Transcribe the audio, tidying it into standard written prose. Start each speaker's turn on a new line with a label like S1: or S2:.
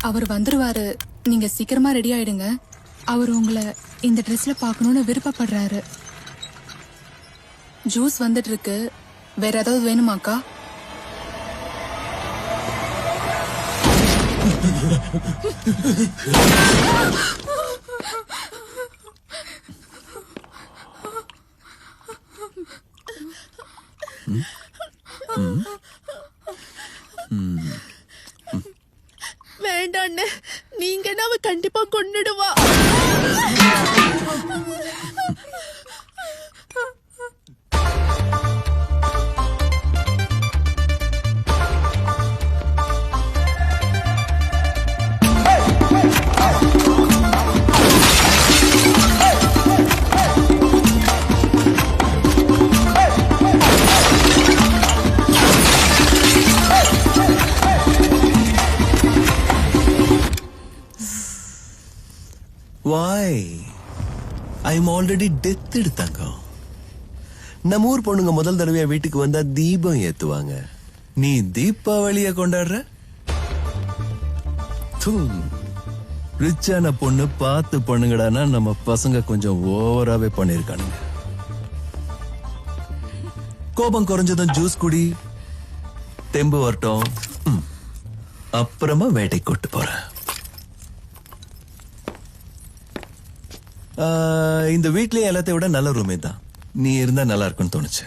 S1: அவர் வந்துருவாரு, நீங்க சீக்கிரமா ரெடி ஆயிடுங்க. அவர் உங்களை இந்த ட்ரெஸ்ல பார்க்கணும்னு விருப்பப்படுறாரு. ஜூஸ் வந்துட்டு இருக்கு, வேற ஏதாவது வேணுமாக்கா?
S2: வேண்டாண்ணே, நீங்க அவ கண்டிப்பா கொன்னுடுவா.
S3: Why? I'm already death எடுத்தாங்க. நம்ம ஊர் பொண்ணுங்க முதல் தடவையா வீட்டுக்கு வந்தா தீபம் ஏத்துவாங்க. நீ தீபாவளிய கொண்டாடுற? ரிச்சான பொண்ணு பார்த்து பண்ணுங்கடானா நம்ம பசங்க கொஞ்சம் ஓவராவே பண்ணிருக்கானுங்க. கோபம் குறைஞ்சதும் ஜூஸ் குடி, தெம்பு வரட்டும், அப்புறமா வேட்டை கொட்டு போறேன். இந்த வீட்லயே எல்லாத்தையும் விட நல்ல ரூமே தான். நீ இருந்தா நல்லா இருக்கும்னு தோணுச்சு.